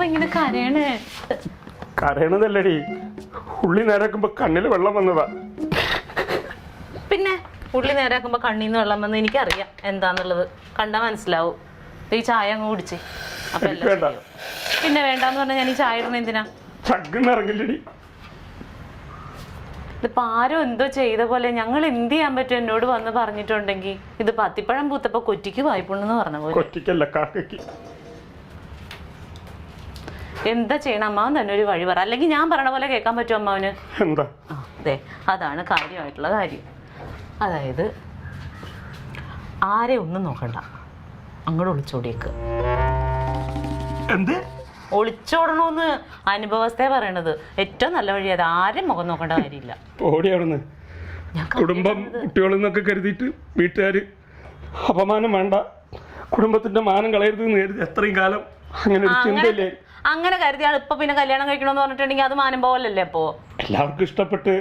ഇങ്ങനെ കരയണേ? കരയണതല്ലടി, ഉള്ളി നേരാക്കുമ്പോ കണ്ണില് വെള്ളം വന്നതാ. പിന്നെ ഉള്ളി നേരാക്കുമ്പോ കണ്ണീന്ന് വെള്ളം വന്ന് എനിക്കറിയാം എന്താന്നുള്ളത്, കണ്ടാ മനസ്സിലാവും. ഈ ചായ അങ്ങ് കുടിച്ചേ. അപ്പൊ പിന്നെ വേണ്ടാന്ന് പറഞ്ഞാൽ ഞാൻ ഈ ചായ ഇടണ എന്തിനാ? ഇറങ്ങില്ലടി. ഇതിപ്പോ ആരോ എന്തോ ചെയ്ത പോലെ ഞങ്ങൾ എന്ത് ചെയ്യാൻ പറ്റും? എന്നോട് വന്ന് പറഞ്ഞിട്ടുണ്ടെങ്കിൽ ഇത് പത്തിപ്പഴം പൂത്തപ്പോ കൊറ്റിക്ക് വായ്പുണ്ടെന്ന് പറഞ്ഞ പോലെ. എന്താ ചെയ്യണം? അമ്മാവൻ തന്നെ ഒരു വഴി പറ, അല്ലെങ്കിൽ ഞാൻ പറയണ പോലെ കേൾക്കാൻ പറ്റും അമ്മാവന്? എന്താ? അതെ, അതാണ് കാര്യമായിട്ടുള്ള കാര്യം. അതായത് ആരെ ഒന്നും നോക്കണ്ട, അങ്ങോട്ട് ഒളിച്ചോടിയേക്ക്. എന്ത് ഒളിച്ചോടണോന്ന് അനുഭവസ്ഥയെ പറയണത് ഏറ്റവും നല്ല വഴി. അത് ആരും മുഖം നോക്കേണ്ട കാര്യമില്ല. ഓടിയാണെന്ന് കുടുംബം കുട്ടികളെന്നൊക്കെ കരുതിയിട്ട് വീട്ടുകാര് അപമാനം വേണ്ട, കുടുംബത്തിന്റെ മാനം കളയരുത് എന്ന് കരുതി എത്രയും കാലം അങ്ങനെ ഒരു ചിന്തയില്ലേ? അങ്ങനെ കരുതിയാൽ ഇപ്പൊ പിന്നെ കല്യാണം കഴിക്കണമെന്ന് പറഞ്ഞിട്ടുണ്ടെങ്കിൽ അത് മാനം പോലല്ലേ? അപ്പോ എല്ലാവർക്കും ഇഷ്ടപ്പെട്ട്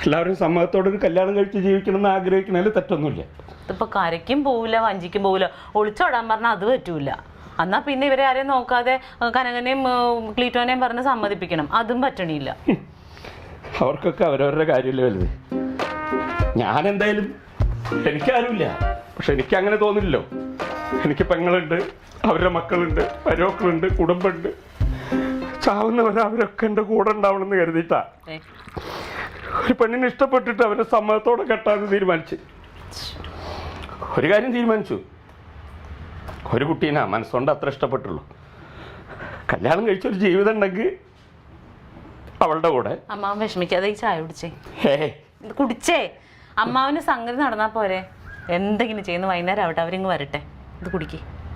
എല്ലാവരും സമ്മതത്തോടെ ഒരു കല്യാണം കഴിച്ച് ജീവിക്കണം എന്ന് ആഗ്രഹിക്കണതിൽ തെറ്റൊന്നുമില്ല. ഇതിപ്പോ കരയ്ക്കും പോവില്ല, വഞ്ചിക്കും പോവില്ല. ഒളിച്ചോടാൻ പറഞ്ഞാൽ അത് പറ്റൂല. എന്നാ പിന്നെ ഇവരെ ആരെയും നോക്കാതെ കനകനെയും ക്ലീറ്റോനെയും പറഞ്ഞ് സമ്മതിപ്പിക്കണം, അതും പറ്റണില്ല. അവർക്കൊക്കെ അവരവരുടെ കാര്യമല്ലേ വലുത്. ഞാൻ എന്തായാലും എനിക്കാരുമില്ല, പക്ഷെ എനിക്ക് അങ്ങനെ തോന്നില്ലല്ലോ. എനിക്ക് പെങ്ങളുണ്ട്, അവരുടെ മക്കളുണ്ട്, മരുമക്കളുണ്ട്, കുടുംബമുണ്ട്. ചാവുന്നവരെ അവരൊക്കെ എൻ്റെ കൂടെ ഉണ്ടാവണമെന്ന് കരുതിയിട്ടാ ഒരു പെണ്ണിനെ ഇഷ്ടപ്പെട്ടിട്ട് അവരെ സമ്മതത്തോടെ കെട്ടാന്ന് തീരുമാനിച്ചു. ഒരു കാര്യം തീരുമാനിച്ചു, ഒരു കുട്ടീനാ മനസ്സുകൊണ്ട് അത്ര ഇഷ്ടപ്പെട്ടുള്ളൂ. കല്യാണം കഴിച്ചൊരു ജീവിതം ഉണ്ടെങ്കിൽ അവളുടെ കൂടെ. അമ്മാവൻ വിഷമിക്കാതെ ഈ ചായ കുടിച്ചേ, കുടിച്ചേ. അമ്മാവന് സംഗതി നടന്നാ പോരെ? എന്തെങ്കിലും ചെയ്യുന്നു, വൈകുന്നേരം ആവട്ടെ, അവരിങ്ങ് വരട്ടെ. ഇത് കുടിക്കേ.